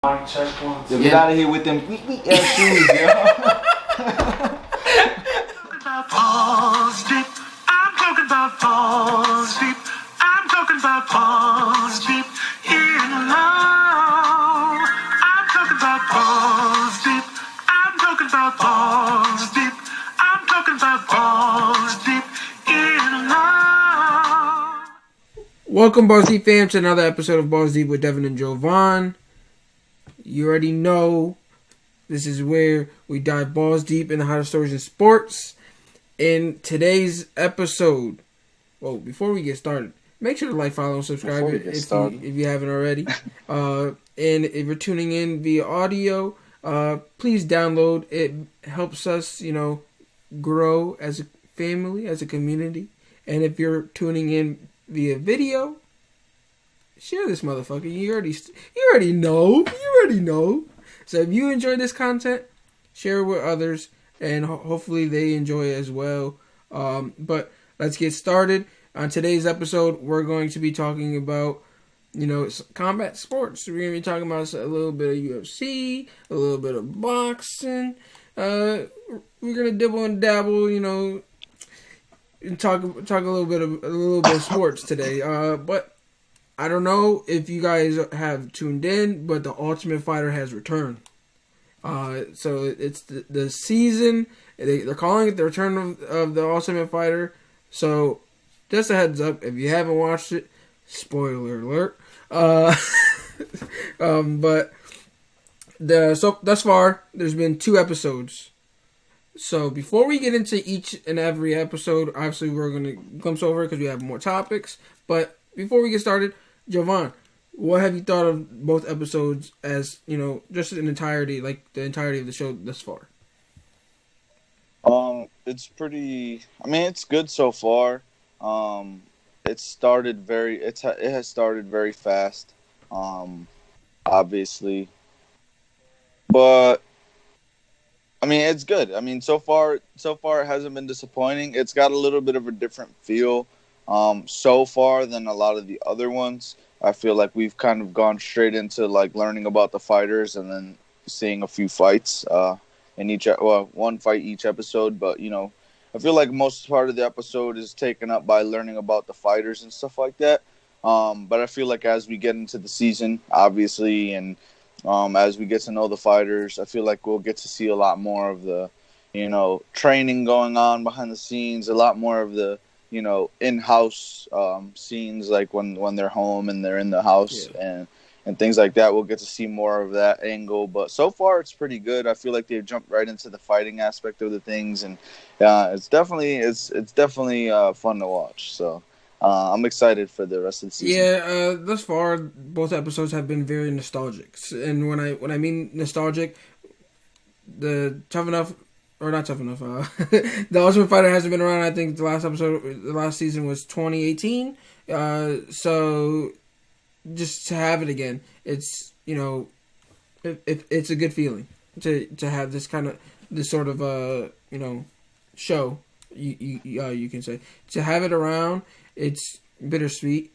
Mic check one, two. Yo, get out of here with them weak ass shoes, yo. Balls deep. I'm talking about balls deep. I'm talking about balls deep in love. I'm talking about balls deep. I'm talking about balls deep. I'm talking about balls deep in love. Welcome, Balls Deep fam, to another episode of Balls Deep with Devin and Jovan. You already know this is where we dive balls deep in the hottest stories in sports. In today's episode, well, before we get started, make sure to like, follow, and subscribe if you haven't already. And if you're tuning in via audio, please download. It helps us, grow as a family, as a community. And if you're tuning in via video, share this motherfucker. You already know. So if you enjoy this content, share it with others, and hopefully they enjoy it as well. But let's get started. On today's episode, we're going to be talking about, combat sports. We're going to be talking about a little bit of UFC, a little bit of boxing. We're going to dibble and dabble, and talk a little bit of sports today. But I don't know if you guys have tuned in, but the Ultimate Fighter has returned. So it's the season. They're calling it the return of the Ultimate Fighter. So just a heads up, if you haven't watched it, spoiler alert. But so thus far, there's been 2 episodes. So before we get into each and every episode, obviously we're going to glimpse over it because we have more topics. But before we get started, Jovan, what have you thought of both episodes as, just in entirety, like the entirety of the show thus far? It's pretty. I mean, it's good so far. It has started very fast. Obviously, but I mean, it's good. I mean, so far it hasn't been disappointing. It's got a little bit of a different feel. So far than a lot of the other ones. I feel like we've kind of gone straight into like learning about the fighters and then seeing a few fights in one fight each episode. But I feel like most part of the episode is taken up by learning about the fighters and stuff like that. But I feel like as we get into the season, obviously, and as we get to know the fighters, I feel like we'll get to see a lot more of the training going on behind the scenes, a lot more of the in-house scenes, like when they're home and they're in the house and things like that. We'll get to see more of that angle. But so far, it's pretty good. I feel like they've jumped right into the fighting aspect of the things, and it's definitely fun to watch. So I'm excited for the rest of the season. Yeah, thus far, both episodes have been very nostalgic. And when I mean nostalgic, the Tough Enough. Or not Tough Enough. The Ultimate Fighter hasn't been around. I think the last season was 2018. So just to have it again, it's it's a good feeling to have this sort of show. You can say to have it around. It's bittersweet.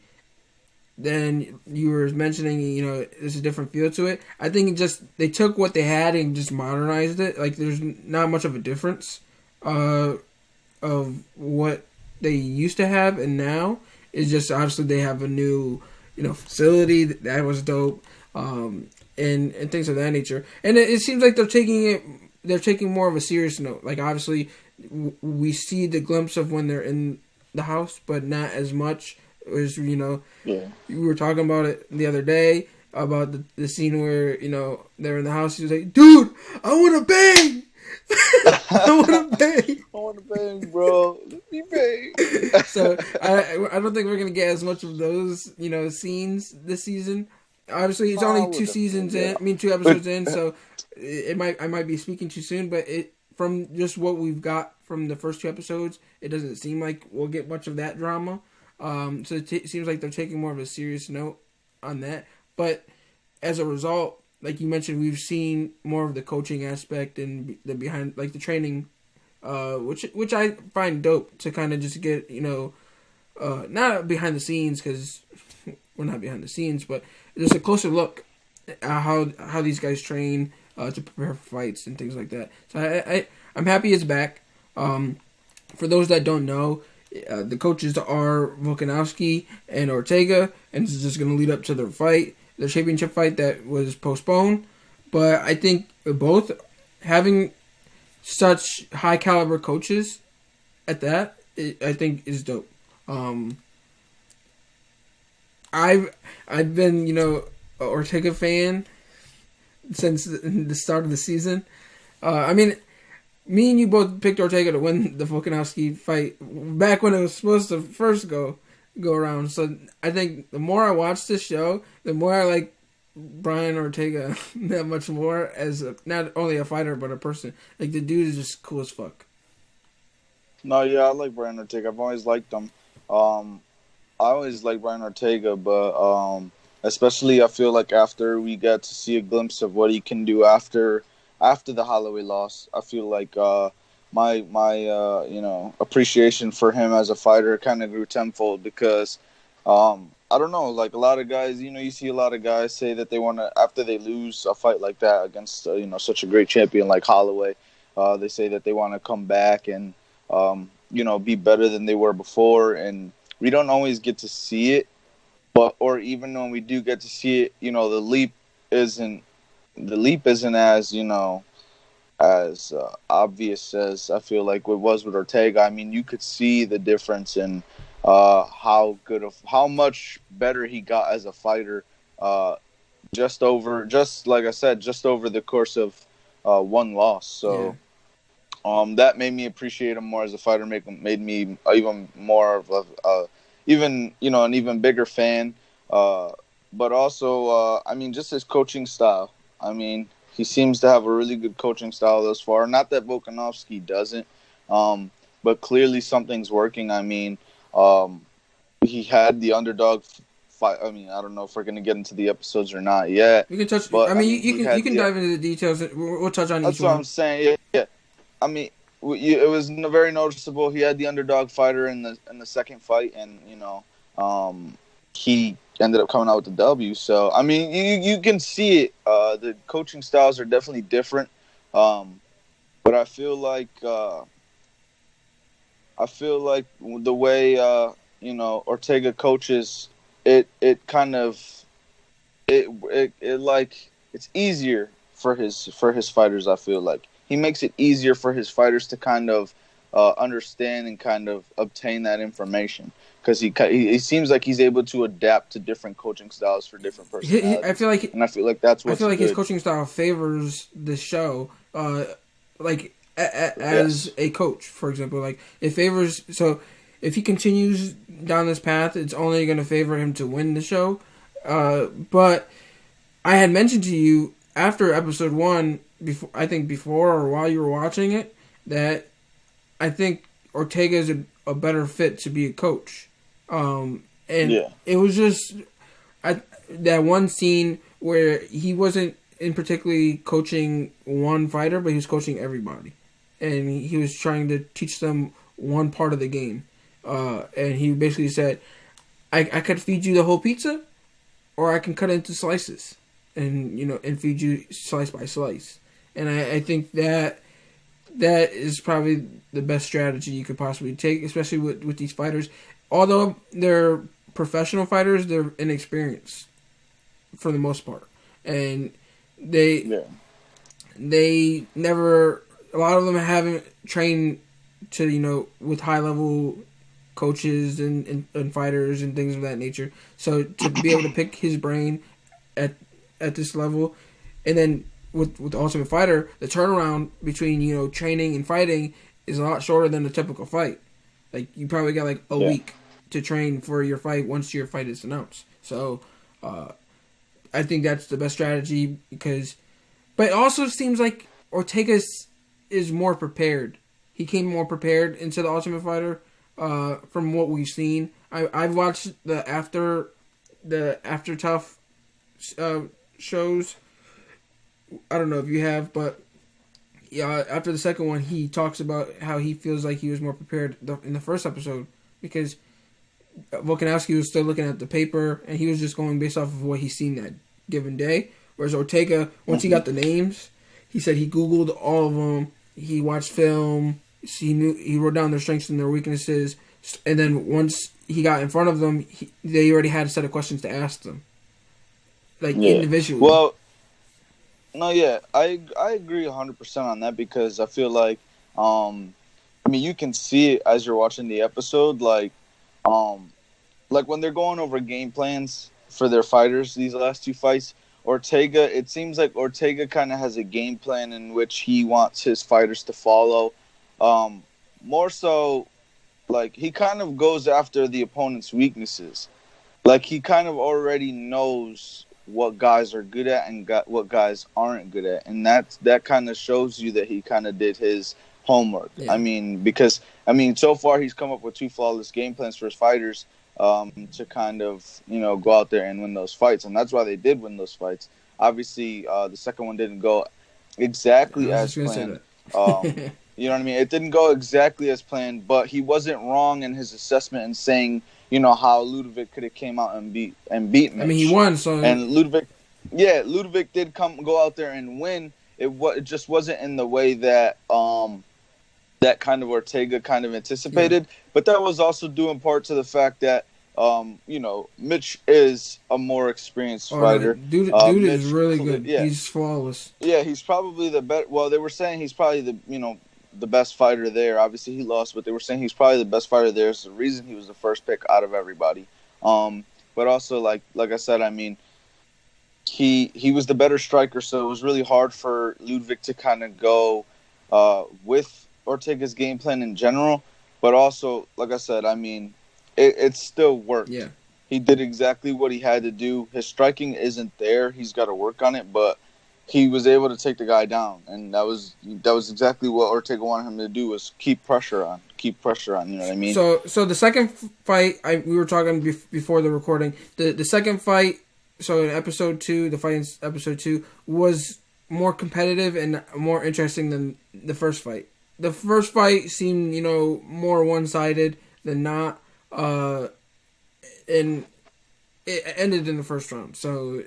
Then you were mentioning, there's a different feel to it. I think they took what they had and just modernized it. Like, there's not much of a difference of what they used to have and now. It's just, obviously, they have a new, facility. That was dope. And things of that nature. And it seems like they're taking more of a serious note. Like, obviously, we see the glimpse of when they're in the house, but not as much. Was we were talking about it the other day about the scene where they're in the house. He was like, "Dude, I want to bang, I want to bang, bro. Let me bang." So I don't think we're gonna get as much of those scenes this season. Obviously, it's only 2 seasons in. I mean, 2 episodes in, so I might be speaking too soon. But from just what we've got from the first 2 episodes, it doesn't seem like we'll get much of that drama. So it seems like they're taking more of a serious note on that. But as a result, like you mentioned, we've seen more of the coaching aspect and the behind, like the training, which I find dope to kind of just get, not behind the scenes because we're not behind the scenes, but just a closer look how these guys train to prepare for fights and things like that. So I'm happy it's back. For those that don't know, the coaches are Volkanovski and Ortega, and this is just going to lead up to their fight, their championship fight that was postponed. But I think both having such high caliber coaches at that, I think is dope. I've been a Ortega fan since the start of the season. I mean, me and you both picked Ortega to win the Volkanovski fight back when it was supposed to first go around. So I think the more I watch this show, the more I like Brian Ortega that much more as not only a fighter but a person. Like, the dude is just cool as fuck. No, yeah, I like Brian Ortega. I've always liked him. I always like Brian Ortega, but especially I feel like after we got to see a glimpse of what he can do after the Holloway loss, I feel like my appreciation for him as a fighter kind of grew tenfold because I don't know, like a lot of guys, you see a lot of guys say that they want to, after they lose a fight like that against such a great champion like Holloway, they say that they want to come back and be better than they were before, and we don't always get to see it, or even when we do get to see it, the leap isn't as obvious as I feel like it was with Ortega. I mean, you could see the difference in how much better he got as a fighter, just like I said, just over the course of one loss. So that made me appreciate him more as a fighter. Made me even more of an even bigger fan. But also, I mean, just his coaching style. I mean, he seems to have a really good coaching style thus far. Not that Volkanovski doesn't, but clearly something's working. I mean, he had the underdog fight. I mean, I don't know if we're going to get into the episodes or not yet. We can touch. But, I mean, you can dive into the details. We'll touch on each one. That's what I'm saying. Yeah. I mean, it was very noticeable. He had the underdog fighter in the second fight, and he ended up coming out with the W. So I mean, you can see it. The coaching styles are definitely different, but I feel like the way Ortega coaches, it's easier for his fighters. I feel like he makes it easier for his fighters to kind of understand and kind of obtain that information. Because he seems like he's able to adapt to different coaching styles for different personalities. I feel like that's what's good. His coaching style favors the show, as a coach, for example. Like, it favors. So if he continues down this path, it's only going to favor him to win the show. But I had mentioned to you after episode 1, before or while you were watching it, that I think Ortega is a better fit to be a coach. It was just that one scene where he wasn't in particularly coaching one fighter, but he was coaching everybody, and he was trying to teach them one part of the game. And he basically said, "I could feed you the whole pizza, or I can cut it into slices, and feed you slice by slice." And I think that is probably the best strategy you could possibly take, especially with these fighters. Although they're professional fighters, they're inexperienced for the most part. And they never, a lot of them haven't trained to, with high level coaches and fighters and things of that nature. So to be able to pick his brain at this level, and then with Ultimate Fighter, the turnaround between, training and fighting is a lot shorter than a typical fight. Like, you probably got like a week to train for your fight once your fight is announced. So, I think that's the best strategy but it also seems like Ortega is more prepared. He came more prepared into the Ultimate Fighter, from what we've seen. I've watched the after tough shows. I don't know if you have, but after the second one, he talks about how he feels like he was more prepared in the first episode because Volkanovski was still looking at the paper and he was just going based off of what he's seen that given day. Whereas Ortega, once he got the names, he said he Googled all of them. He watched film. He wrote down their strengths and their weaknesses. And then once he got in front of them, they already had a set of questions to ask them. Individually. Well, no, yeah. I agree 100% on that because I feel like, you can see it as you're watching the episode. Like when they're going over game plans for their fighters, these last two fights, it seems like Ortega kind of has a game plan in which he wants his fighters to follow. More so, like, he kind of goes after the opponent's weaknesses. Like, he kind of already knows what guys are good at and what guys aren't good at. And that kind of shows you that he kind of did his homework. Yeah. Because so far he's come up with 2 flawless game plans for his fighters to kind of, go out there and win those fights. And that's why they did win those fights. Obviously, the second one didn't go exactly as planned. You know what I mean? It didn't go exactly as planned, but he wasn't wrong in his assessment and saying, how Ludovic could have came out and beat Mitch. He won, so... And Ludovic did go out there and win. It just wasn't in the way that that kind of Ortega kind of anticipated. Yeah. But that was also due in part to the fact that, Mitch is a more experienced fighter. Dude Mitch is really good. Yeah. He's flawless. Yeah, he's probably the best. Well, they were saying he's probably the best fighter there. Obviously, he lost, but they were saying he's probably the best fighter there. It's the reason he was the first pick out of everybody. But also, like I said, he was the better striker, so it was really hard for Ludovic to kind of go with Ortega's game plan in general. But also, like I said, it still worked. Yeah. He did exactly what he had to do. His striking isn't there. He's got to work on it, but he was able to take the guy down, and that was exactly what Ortega wanted him to do, was keep pressure on. You know what I mean? So the second fight, we were talking before the recording. The second fight, so in episode 2, the fight in episode 2 was more competitive and more interesting than the first fight. The first fight seemed, more one-sided than not, and it ended in the first round. So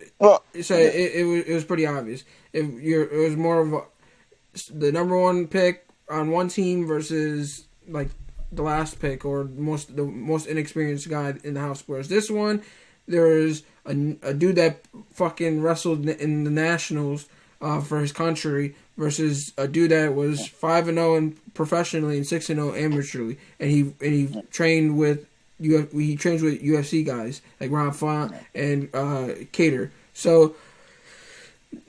it was pretty obvious. It was more of the number one pick on one team versus like the last pick or the most inexperienced guy in the house. Whereas this one, there's a dude that fucking wrestled in the nationals for his country versus a dude that was 5-0 professionally and 6-0 amateurly, and he trained with UFC guys like Rob Font and Cater. So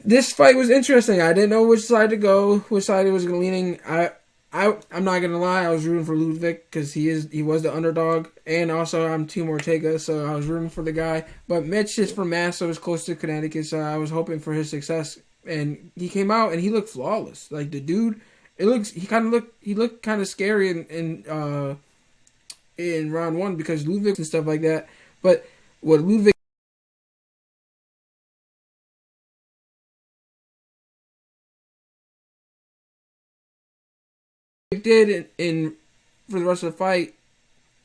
this fight was interesting. I didn't know which side to go, which side it was leaning. I'm not gonna lie, I was rooting for Ludovic because he was the underdog, and also I'm Team Ortega, so I was rooting for the guy. But Mitch is from Mass, so it's close to Connecticut, so I was hoping for his success. And he came out and he looked flawless. Like the dude, he looked kind of scary in round 1 because Ludovic and stuff like that. But what Ludovic did in for the rest of the fight,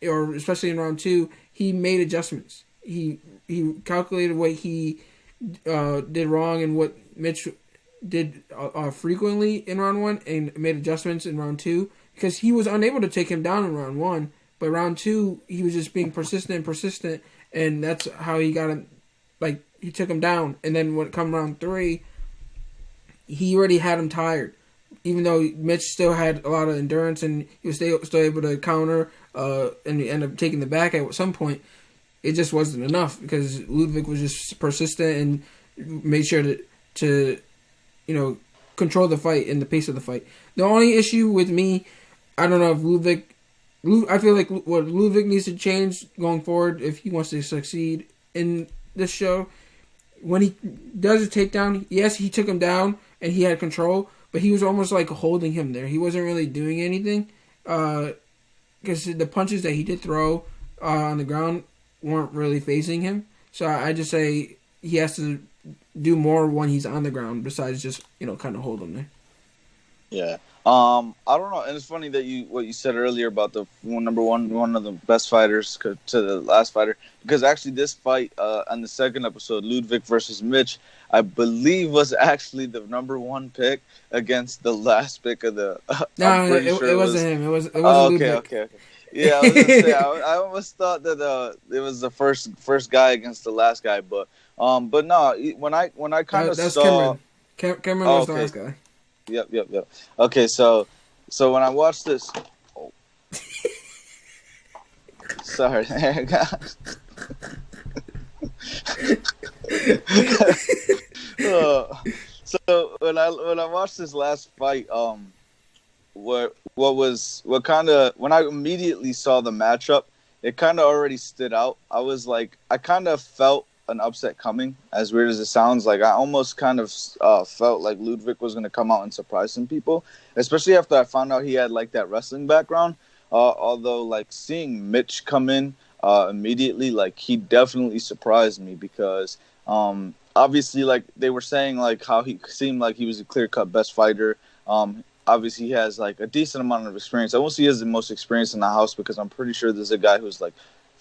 or especially in round 2, he made adjustments. He calculated what he did wrong and what Mitch did frequently in round 1 and made adjustments in round 2 because he was unable to take him down in round 1. But round 2, he was just being persistent, and that's how he got him. Like, he took him down. And then when it come round 3, he already had him tired. Even though Mitch still had a lot of endurance and he was still able to counter and he ended up taking the back at some point, it just wasn't enough because Ludovic was just persistent and made sure to control the fight and the pace of the fight. The only issue with me, I don't know if I feel like what Ludovic needs to change going forward if he wants to succeed in this show, when he does a takedown, yes, he took him down and he had control, but he was almost like holding him there. He wasn't really doing anything because the punches that he did throw on the ground weren't really phasing him. So I just say he has to do more when he's on the ground besides just kind of hold him there. Yeah. I don't know, and it's funny that what you said earlier about the one of the best fighters to the last fighter, because actually this fight on the second episode, Ludwig versus Mitch, I believe was actually the number one pick against the last pick of the. I'm No, pretty sure it it wasn't was. him. It Oh, wasn't okay, Ludwig. okay, okay. Yeah, I was gonna say I almost thought that it was the first guy against the last guy, but no, when I kind of That's saw. Cameron. Cameron Oh, was the okay. last guy. Yep. Okay, so when I watched this, oh, sorry, Uh, so when I watched this last fight, what kind of when I immediately saw the matchup, it kind of already stood out. I was like, I kind of felt an upset coming. As weird as it sounds, like I almost kind of felt like Ludwig was going to come out and surprise some people, especially after I found out he had like that wrestling background. Although like seeing Mitch come in immediately, like he definitely surprised me because obviously like they were saying like how he seemed like he was a clear cut best fighter. Obviously he has like a decent amount of experience. I won't say he has the most experience in the house because I'm pretty sure there's a guy who's like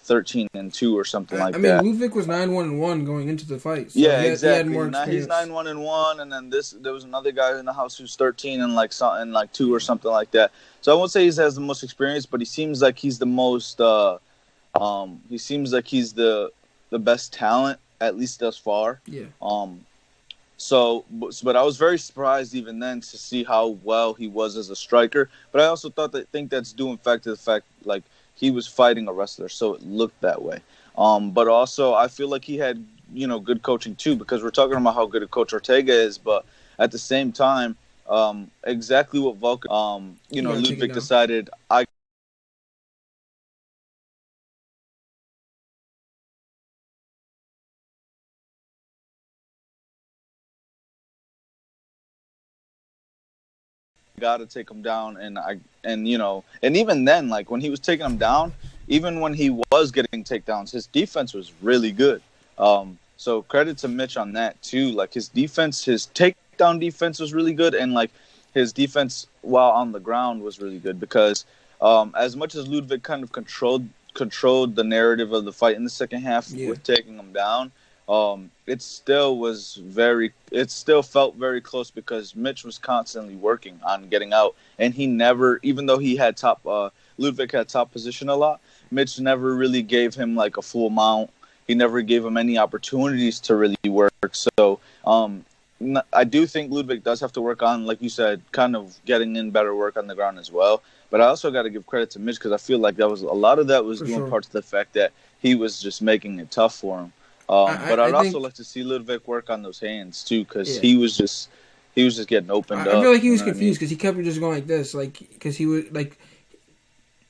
13-2 or something like I mean, that. Ludwig was 9-1-1 going into the fight, so Yeah, he had exactly. more Now he's experience. 9-1-1, and then there was another guy in the house who's 13 and like something like 2 or something like that. So I won't say he has the most experience, but he seems like he's the most. He seems like he's the best talent at least thus far. Yeah. But I was very surprised even then to see how well he was as a striker. But I also think that's due in fact to the fact like he was fighting a wrestler, so it looked that way. But also I feel like he had good coaching too, because we're talking about how good a coach Ortega is, but at the same time, exactly what Vulcan, Ludwig decided I got to take him down, and even then, like when he was taking him down, even when he was getting takedowns, his defense was really good. So credit to Mitch on that too. Like his defense, his takedown defense was really good, and like his defense while on the ground was really good because as much as Ludwig kind of controlled the narrative of the fight in the second half with taking him down. It still felt very close because Mitch was constantly working on getting out, and he never, even though he had Ludwig had top position a lot, Mitch never really gave him like a full mount. He never gave him any opportunities to really work. So, I do think Ludwig does have to work on, like you said, kind of getting in better work on the ground as well. But I also got to give credit to Mitch because I feel like a lot of that was due part to the fact that he was just making it tough for him. But I'd also like to see Ludwig work on those hands too, because he was just getting opened up. I feel like he was confused because he kept just going like this, like because he was like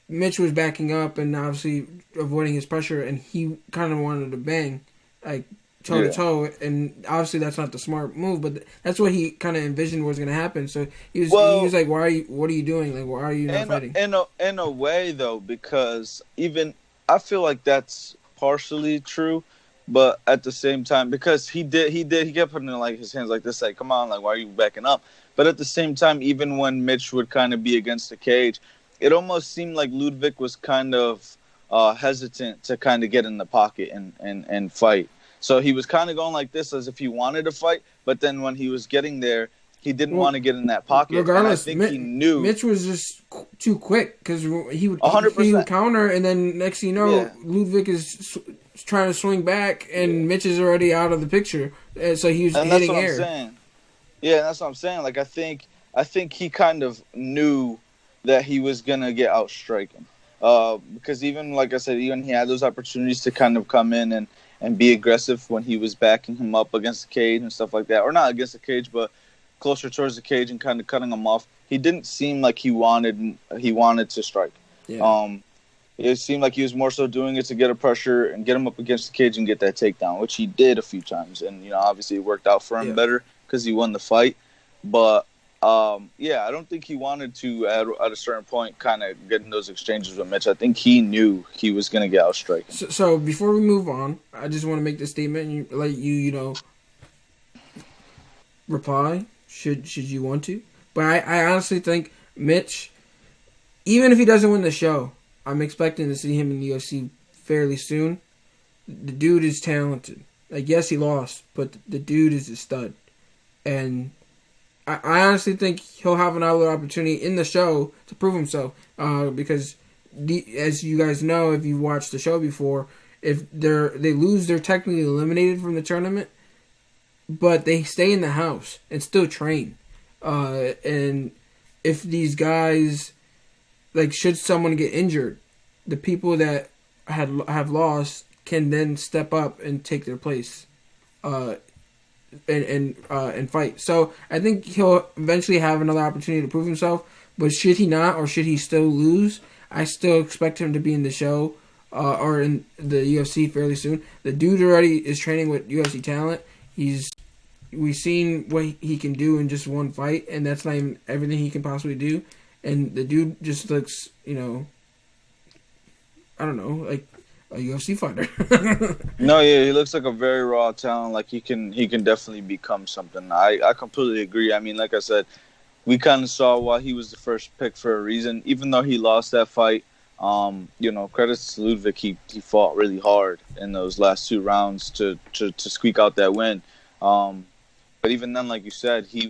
Mitch was backing up and obviously avoiding his pressure, and he kind of wanted to bang like toe to toe, and obviously that's not the smart move, but that's what he kind of envisioned was going to happen. So he was like, "What are you doing? Like, why are you not fighting?" In a way, though, because even I feel like that's partially true. But at the same time, because he kept putting in like his hands like this, like, come on, like, why are you backing up? But at the same time, even when Mitch would kind of be against the cage, it almost seemed like Ludwig was kind of hesitant to kind of get in the pocket and fight. So he was kind of going like this as if he wanted to fight, but then when he was getting there, he didn't want to get in that pocket. Regardless, and I think he knew Mitch was just too quick because he would counter, and then next thing you know, Ludwig is trying to swing back, and Mitch is already out of the picture. So he was hitting air. I'm saying. Yeah, that's what I'm saying. Like I think he kind of knew that he was gonna get outstriken. Because even like I said, even he had those opportunities to kind of come in and be aggressive when he was backing him up against the cage and stuff like that, or not against the cage, but closer towards the cage and kind of cutting him off. He didn't seem like he wanted to strike. Yeah. It seemed like he was more so doing it to get a pressure and get him up against the cage and get that takedown, which he did a few times. And, obviously it worked out for him better because he won the fight. But, I don't think he wanted to, at a certain point, kind of get in those exchanges with Mitch. I think he knew he was going to get outstriken. So before we move on, I just want to make this statement and let you, reply, should you want to. But I honestly think Mitch, even if he doesn't win the show, I'm expecting to see him in the UFC fairly soon. The dude is talented. Like, yes, he lost, but the dude is a stud. And I honestly think he'll have another opportunity in the show to prove himself. Because, as you guys know, if you watched the show before, if they lose, they're technically eliminated from the tournament, but they stay in the house and still train. And if these guys, like, should someone get injured, the people that have lost can then step up and take their place, and fight. So I think he'll eventually have another opportunity to prove himself. But should he not, or should he still lose, I still expect him to be in the show or in the UFC fairly soon. The dude already is training with UFC talent. We've seen what he can do in just one fight, and that's not even everything he can possibly do. And the dude just looks, I don't know, like a UFC fighter. No, yeah, he looks like a very raw talent. Like he can definitely become something. I completely agree. I mean, like I said, we kind of saw why he was the first pick for a reason. Even though he lost that fight, credits to Ludwig, he fought really hard in those last 2 rounds to squeak out that win. But even then, like you said, he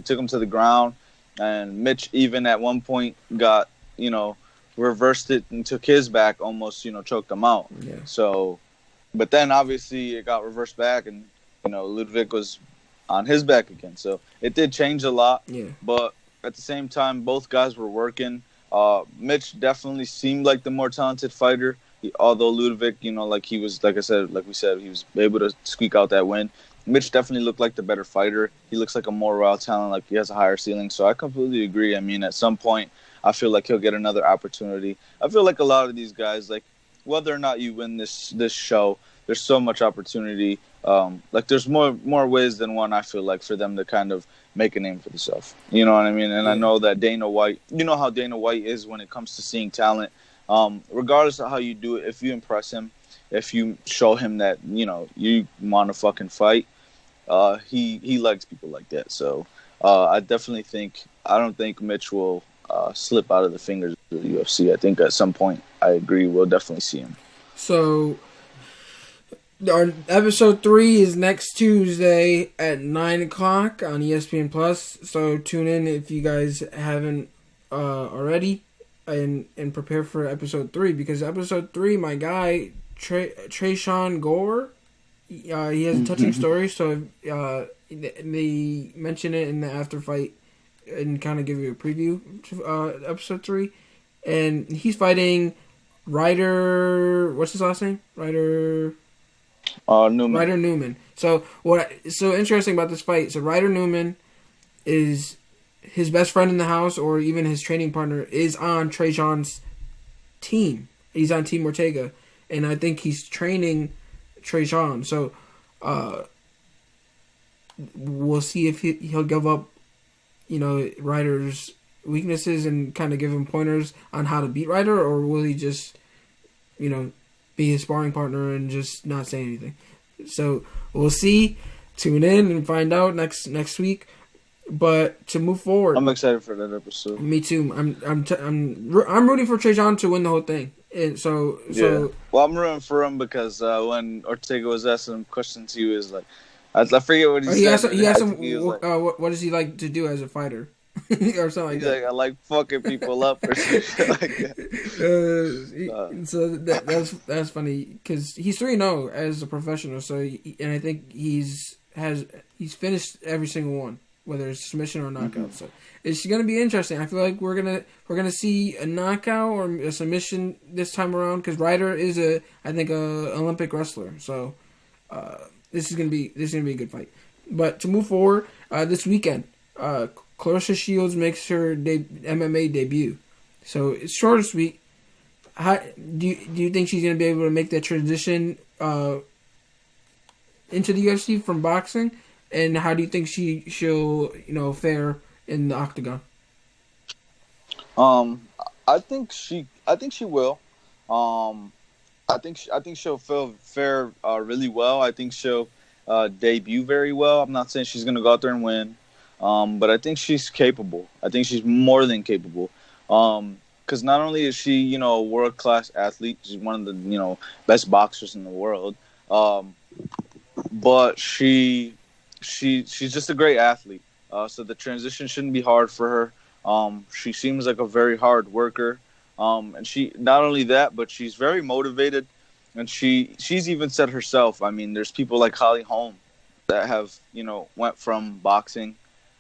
took him to the ground, and Mitch even at one point got, reversed it and took his back, almost, choked him out. Yeah. So, but then obviously it got reversed back, and, Ludwig was on his back again. So it did change a lot. Yeah. But at the same time, both guys were working. Mitch definitely seemed like the more talented fighter, although Ludwig, like we said, he was able to squeak out that win. Mitch definitely looked like the better fighter. He looks like a more raw talent, like he has a higher ceiling. So I completely agree. I mean, at some point, I feel like he'll get another opportunity. I feel like a lot of these guys, like whether or not you win this show, there's so much opportunity. Like there's more ways than one, I feel like, for them to kind of make a name for themselves. You know what I mean? And I know that Dana White, you know how Dana White is when it comes to seeing talent. Regardless of how you do it, if you impress him, if you show him that, you want to fucking fight, he likes people like that. So I don't think Mitch will slip out of the fingers of the UFC. I think at some point, I agree, we'll definitely see him. So our episode 3 is next Tuesday at 9 o'clock on ESPN Plus. So tune in if you guys haven't already, and prepare for episode 3, because episode 3, my guy Trayshawn Gore, he has a touching story. So they mention it in the after fight and kind of give you a preview to episode 3, and he's fighting Ryder. What's his last name? Newman. Ryder Newman. So so interesting about this fight? So Ryder Newman is his best friend in the house, or even his training partner, is on Trayshawn's team. He's on Team Ortega, and I think he's training Trayshawn. So we'll see if he'll give up, Ryder's weaknesses and kind of give him pointers on how to beat Ryder, or will he just, be his sparring partner and just not say anything? So we'll see. Tune in and find out next week. But to move forward, I'm excited for that episode. Me too. I'm rooting for Trajan to win the whole thing. And so well, I'm rooting for him because when Ortega was asking him questions, he was like, I forget what he said. He asked him what does he like to do as a fighter, or something like that. Like, I like fucking people up or something like that. So that's funny because he's 3-0 as a professional. So and I think he's finished every single one, whether it's submission or knockout. Mm-hmm. So it's going to be interesting. I feel like we're gonna see a knockout or a submission this time around, because Ryder is a Olympic wrestler. So this is gonna be a good fight. But to move forward, this weekend, Claressa Shields makes her MMA debut. So it's short and sweet. How do you think she's gonna be able to make that transition into the UFC from boxing? And how do you think she'll fare in the octagon? I think she will. I think she'll fare really well. I think she'll debut very well. I'm not saying she's gonna go out there and win. but I think she's capable. I think she's more than capable. Because not only is she, a world-class athlete, she's one of the, best boxers in the world, but she's just a great athlete. So the transition shouldn't be hard for her. She seems like a very hard worker. And she not only that, but she's very motivated. And she's even said herself, I mean, there's people like Holly Holm that have, went from boxing,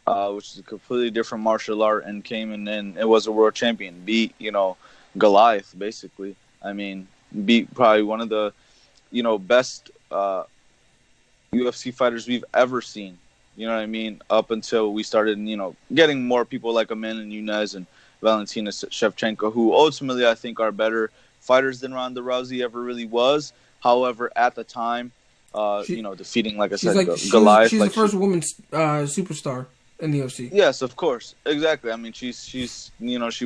which is a completely different martial art, and came in and it was a world champion, beat, Goliath, basically. I mean, beat probably one of the, best UFC fighters we've ever seen. You know what I mean? Up until we started, getting more people like Amanda Nunes and Valentina Shevchenko, who ultimately I think are better fighters than Ronda Rousey ever really was. However, at the time, defeating, like I said, Goliath. She's the first woman superstar in the UFC. Yes, of course. Exactly. I mean, she's she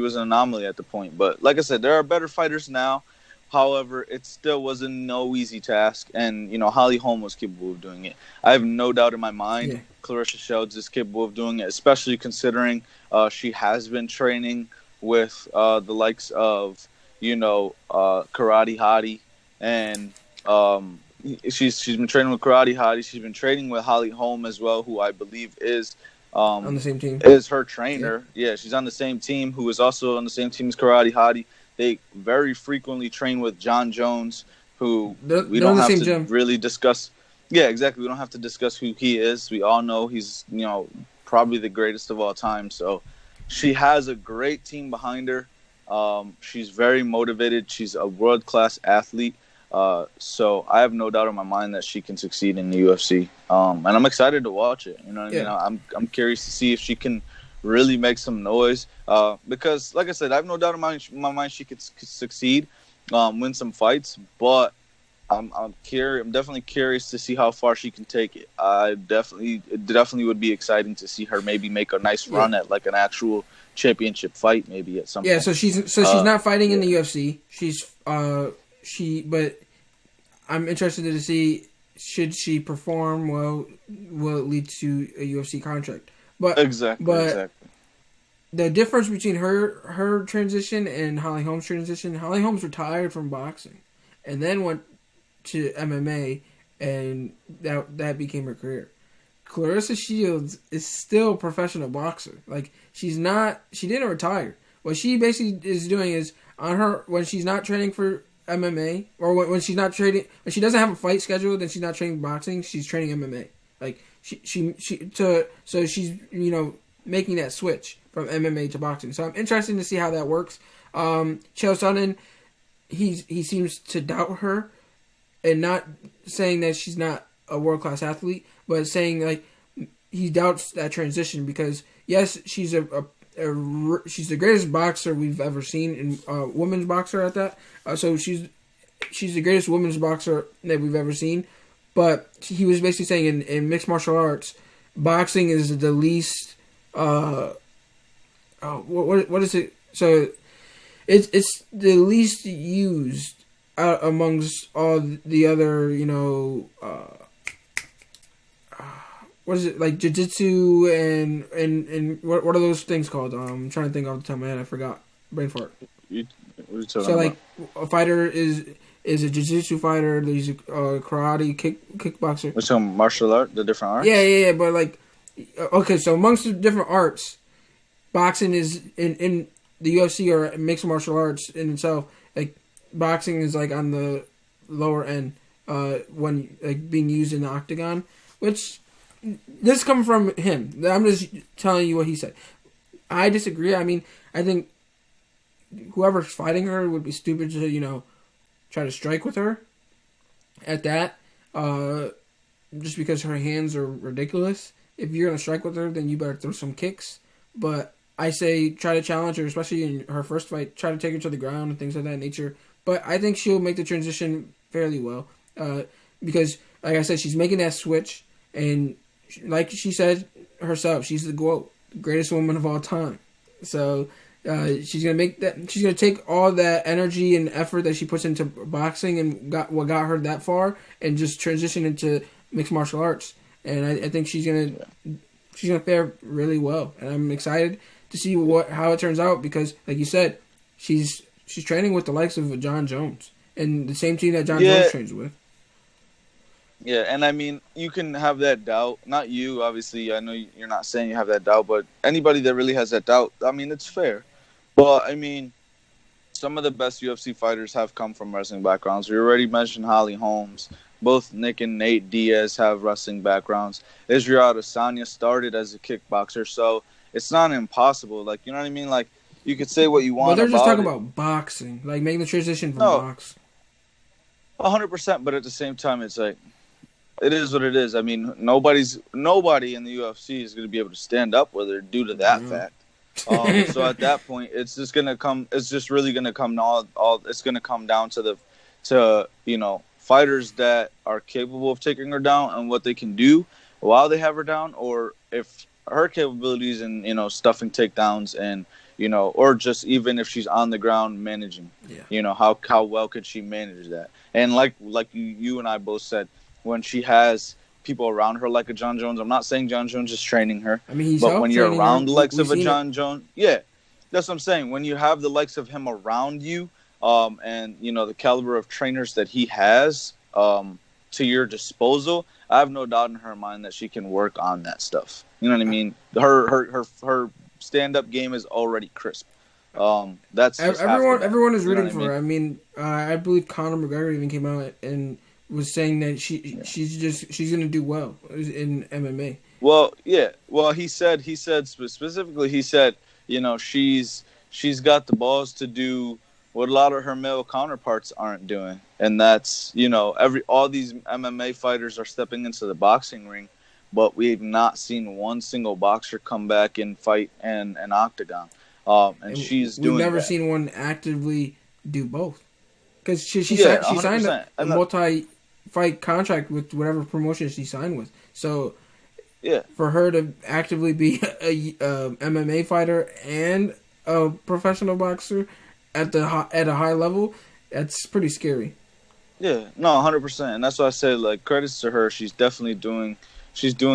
was an anomaly at the point. But like I said, there are better fighters now. However, it still wasn't no easy task. And, Holly Holm was capable of doing it. I have no doubt in my mind Claressa Shield is capable of doing it, especially considering she has been training with the likes of, Karate Hottie. And she's been training with Karate Hottie. She's been training with Holly Holm as well, who I believe is on the same team. Is her trainer. Yeah, she's on the same team, who is also on the same team as Karate Hottie. They very frequently train with John Jones, who we don't have to really discuss. Yeah, exactly. We don't have to discuss who he is. We all know he's, probably the greatest of all time. So she has a great team behind her. She's very motivated. She's a world-class athlete. So I have no doubt in my mind that she can succeed in the UFC. And I'm excited to watch it. You know what I mean? I'm curious to see if she can really make some noise. Because, like I said, I have no doubt in my mind she could succeed, win some fights. But I'm definitely curious to see how far she can take it. It definitely would be exciting to see her maybe make a nice run at like an actual championship fight, maybe at some point. Yeah, so she's not fighting in the UFC. But I'm interested to see, should she perform well, will it lead to a UFC contract? But exactly. The difference between her transition and Holly Holm's transition, Holly Holm's retired from boxing and then went to MMA, and that became her career. Claressa Shields is still a professional boxer. Like, she didn't retire. What she basically is doing is, when she's not training for MMA, or when she's not training, when she doesn't have a fight scheduled and she's not training boxing, she's training MMA. Like, so she's making that switch from MMA to boxing. So I'm interested to see how that works. Chael Sonnen, he seems to doubt her, and not saying that she's not a world-class athlete, but saying like he doubts that transition because yes, she's she's the greatest boxer we've ever seen, and women's boxer at that. So she's the greatest women's boxer that we've ever seen. But he was basically saying in mixed martial arts, boxing is the least. What is it? So it's the least used amongst all the other, what is it, like jiu-jitsu and what are those things called? I'm trying to think off the top of my head. I forgot. Brain fart. What are you talking about? Like a fighter is a jiu-jitsu fighter. There's a karate, kickboxer. What's some martial art? The different arts? Yeah. But like, okay, so amongst the different arts, boxing is in the UFC or mixed martial arts in itself. Like, boxing is like on the lower end when like being used in the octagon, which this comes from him. I'm just telling you what he said. I disagree. I mean, I think whoever's fighting her would be stupid to try to strike with her at that, just because her hands are ridiculous. If you're gonna strike with her, then you better throw some kicks. But I say try to challenge her, especially in her first fight. Try to take her to the ground and things of that nature. But I think she'll make the transition fairly well, because, like I said, she's making that switch, and like she said herself, she's the GOAT, greatest woman of all time. So she's gonna make that. She's gonna take all that energy and effort that she puts into boxing and got her that far, and just transition into mixed martial arts. And I think she's gonna she's gonna fare really well, and I'm excited to see how it turns out because, like you said, she's training with the likes of John Jones and the same team that John Jones trains with. Yeah, and I mean, you can have that doubt. Not you, obviously. I know you're not saying you have that doubt, but anybody that really has that doubt, I mean, it's fair. But I mean, some of the best UFC fighters have come from wrestling backgrounds. We already mentioned Holly Holmes. Both Nick and Nate Diaz have wrestling backgrounds. Israel Adesanya started as a kickboxer, so it's not impossible. Like, you know what I mean? Like, you could say what you want. But they're just talking about boxing, like making the transition from box. 100%. But at the same time, it's like it is what it is. I mean, nobody in the UFC is going to be able to stand up with her due to that fact. So at that point, it's just gonna come. It's just really gonna come all. It's gonna come down to fighters that are capable of taking her down and what they can do while they have her down, or if her capabilities and stuffing takedowns and or just even if she's on the ground managing. Yeah. How well could she manage that? And like you and I both said, when she has people around her like a John Jones. I'm not saying John Jones is training her. I mean, but when you're around the likes of a John Jones, yeah, that's what I'm saying. When you have the likes of him around you, and the caliber of trainers that he has to your disposal, I have no doubt in her mind that she can work on that stuff. You know what I mean? Her stand-up game is already crisp. That's everyone is rooting for her. I mean, I believe Conor McGregor even came out and was saying that she's gonna do well in MMA. Well, yeah. Well, he said specifically. He said, she's got the balls to do what a lot of her male counterparts aren't doing, and that's all these MMA fighters are stepping into the boxing ring, but we've not seen one single boxer come back and fight in an octagon. And she's doing. We've never seen one actively do both, because she signed a multi-fight contract with whatever promotion she signed with. So, yeah, for her to actively be a MMA fighter and a professional boxer at a high level, that's pretty scary. Yeah, no, 100%, and that's why I say, like, credits to her. She's definitely doing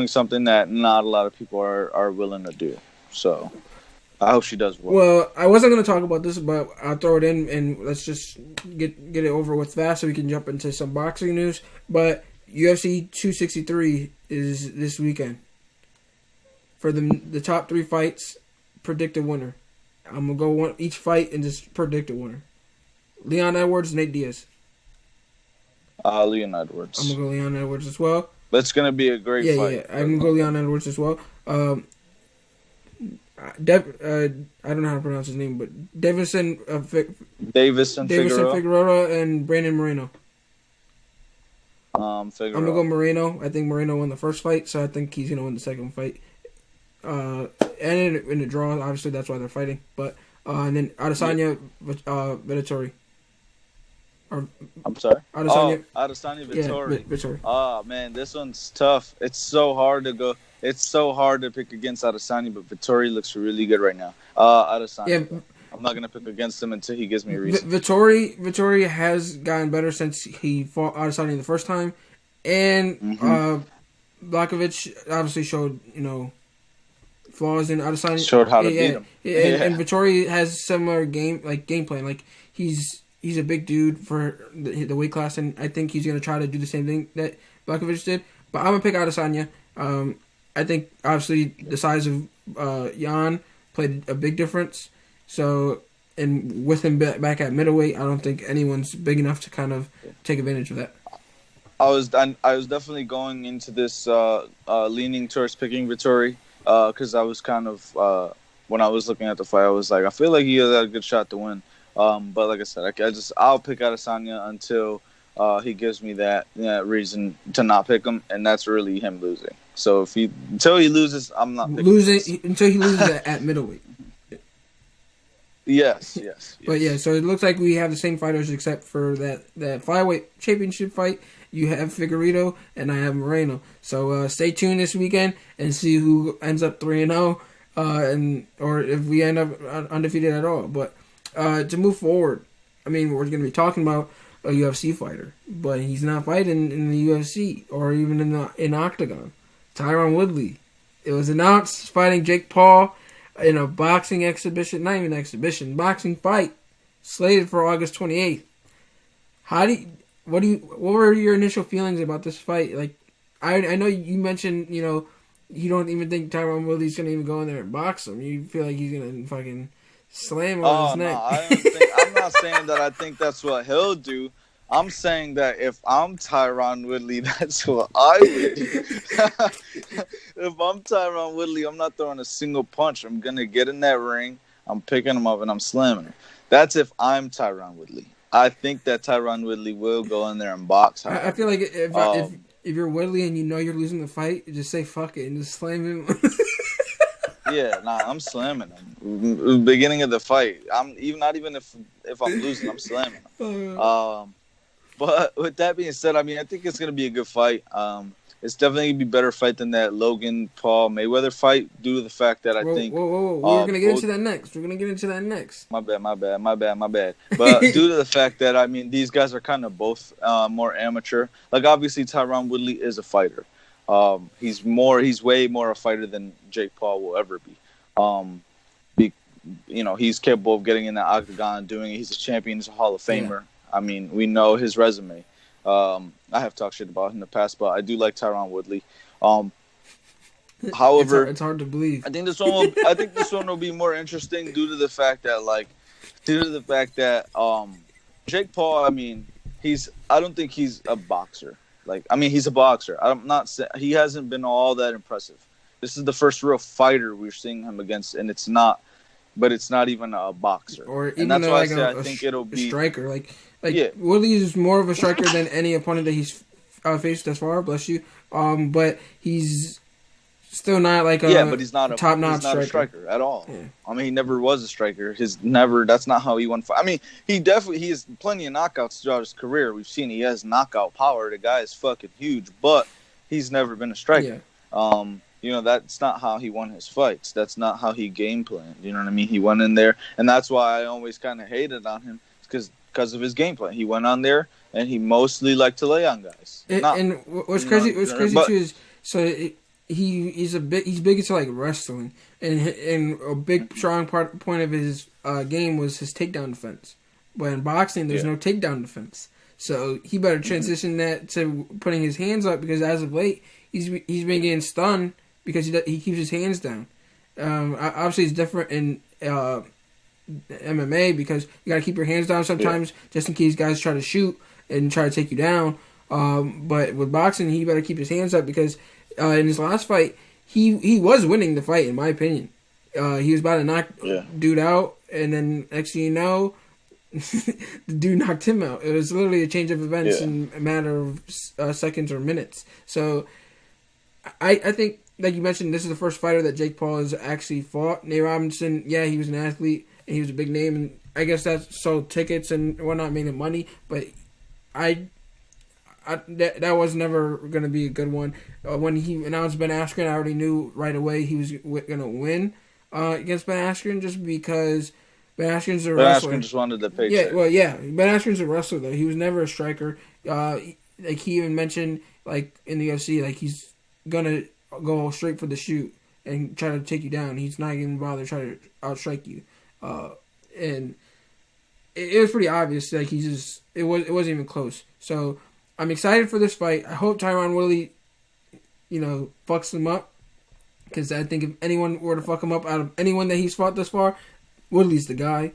something that not a lot of people are willing to do. So I hope she does well. Well, I wasn't going to talk about this, but I'll throw it in, and let's just get it over with fast so we can jump into some boxing news. But UFC 263 is this weekend. For the top 3 fights, predict a winner. I'm going to go each fight and just predict a winner. Leon Edwards, Nate Diaz. Leon Edwards. I'm going to go Leon Edwards as well. That's going to be a great fight. Yeah, I'm going to go Leon Edwards as well. I don't know how to pronounce his name, but Davison Figueroa and Brandon Moreno. Figueroa. I'm gonna go Moreno. I think Moreno won the first fight, so I think he's gonna win the second fight. And in the draw, obviously that's why they're fighting. But and then Adesanya, Vettori. I'm sorry. Adesanya, Vettori. Yeah, Vettori. Oh man, this one's tough. It's so hard to pick against Adesanya, but Vettori looks really good right now. Adesanya. Yeah. I'm not gonna pick against him until he gives me a reason. Vittori has gotten better since he fought Adesanya the first time, and Blachowicz obviously showed flaws in Adesanya. Showed how to beat him. And Vittori has similar game plan. Like he's a big dude for the weight class, and I think he's gonna try to do the same thing that Blachowicz did. But I'm gonna pick Adesanya. I think obviously the size of Jan played a big difference. So, and with him back at middleweight, I don't think anyone's big enough to kind of take advantage of that. I was definitely going into this leaning towards picking Vettori because I was kind of when I was looking at the fight, I was like, I feel like he has a good shot to win. But like I said, I'll pick Adesanya until he gives me that reason to not pick him, and that's really him losing. So until he loses, I'm not picking until he loses at middleweight. Yes. But yeah, so it looks like we have the same fighters except for that flyweight championship fight. You have Figueiredo and I have Moreno. So stay tuned this weekend and see who ends up 3-0, or if we end up undefeated at all. But to move forward, I mean, we're going to be talking about a UFC fighter, but he's not fighting in the UFC or even in Octagon. Tyron Woodley It was announced fighting Jake Paul in a boxing exhibition, not even exhibition, boxing fight slated for August 28th. What were your initial feelings about this fight? Like, I know you mentioned, you don't even think Tyron Woodley's gonna even go in there and box him. You feel like he's gonna fucking slam him on his neck. I'm not saying that I think that's what he'll do. I'm saying that if I'm Tyron Woodley, that's what I would do. If I'm Tyron Woodley, I'm not throwing a single punch. I'm going to get in that ring, I'm picking him up, and I'm slamming him. That's if I'm Tyron Woodley. I think that Tyron Woodley will go in there and box. I feel like if you're Woodley and you know you're losing the fight, just say fuck it and just slam him. Yeah, I'm slamming him. Beginning of the fight, not even if I'm losing, I'm slamming him. But with that being said, I think it's going to be a good fight. It's definitely going to be a better fight than that Logan Paul Mayweather fight due to the fact that I think... Whoa. We're going to get into that next. My bad. But due to the fact that, these guys are kind of both more amateur. Like, obviously, Tyron Woodley is a fighter. He's way more a fighter than Jake Paul will ever be. He's capable of getting in the octagon, doing it. He's a champion. He's a Hall of Famer. Yeah. We know his resume. I have talked shit about him in the past, but I do like Tyron Woodley. However, it's hard to believe. I think this one will be more interesting due to the fact that Jake Paul. I don't think he's a boxer. He's a boxer. He hasn't been all that impressive. This is the first real fighter we're seeing him against, and it's not even a boxer. And that's why I think it'll be a striker. Woodley is more of a striker than any opponent that he's faced thus far. Bless you. But he's still not but he's not a top-notch striker at all. Yeah. He never was a striker. That's not how he won. He has plenty of knockouts throughout his career. We've seen he has knockout power. The guy is fucking huge, but he's never been a striker. Yeah. That's not how he won his fights. That's not how he game planned. You know what I mean? He went in there, and that's why I always kind of hated on him, because of his game plan. He went on there, and he mostly liked to lay on guys. And what's crazy too is he's big into wrestling, and a big strong point of his game was his takedown defense. But in boxing, there's no takedown defense, so he better transition that to putting his hands up, because as of late he's been getting stunned because he keeps his hands down. Obviously, it's different in MMA because you got to keep your hands down sometimes just in case guys try to shoot and try to take you down. But with boxing, he better keep his hands up because in his last fight, he was winning the fight, in my opinion. He was about to knock dude out, and then next thing you know, the dude knocked him out. It was literally a change of events in a matter of seconds or minutes. So I think, like you mentioned, this is the first fighter that Jake Paul has actually fought. Nate Robinson, he was an athlete, and he was a big name, and I guess that sold tickets and whatnot, made him money, but that was never going to be a good one. When he announced Ben Askren, I already knew right away he was going to win against Ben Askren, just because Ben Askren's a wrestler. Ben Askren just wanted the paycheck. Ben Askren's a wrestler, though. He was never a striker. He even mentioned, in the UFC, he's going to go straight for the shoot and try to take you down. He's not even bother trying to outstrike you. And it was pretty obvious. It wasn't even close. So I'm excited for this fight. I hope Tyron Woodley, fucks him up, because I think if anyone were to fuck him up out of anyone that he's fought thus far, Woodley's the guy.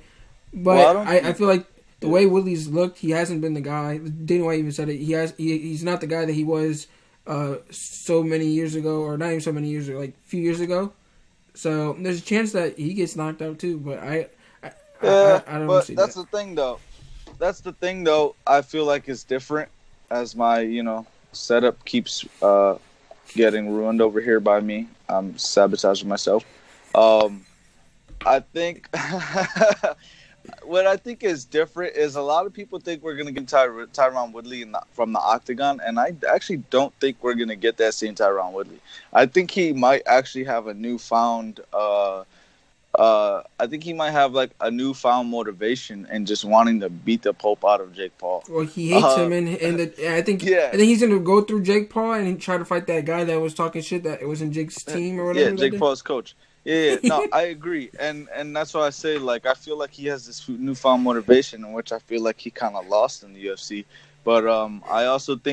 But I feel like the way Woodley's looked, he hasn't been the guy. Dana White even said it. He's not the guy that he was so many years ago, or not even so many years ago, a few years ago. So there's a chance that he gets knocked out too. But I don't see that. That's the thing, though. That's the thing, though. I feel like it's different as my setup keeps getting ruined over here by me. I'm sabotaging myself. I think what I think is different is a lot of people think we're going to get Tyron Woodley from the octagon, and I actually don't think we're going to get that same Tyron Woodley. I think he might actually have a newfound I think he might have like a newfound motivation and just wanting to beat the Pope out of Jake Paul. Well, he hates him, and I think he's gonna go through Jake Paul and try to fight that guy that was talking shit that it wasn't Jake's team or whatever. Yeah, Jake Paul's coach. Yeah, no, I agree, and that's why I say like I feel like he has this newfound motivation, in which I feel like he kind of lost in the UFC. But I also think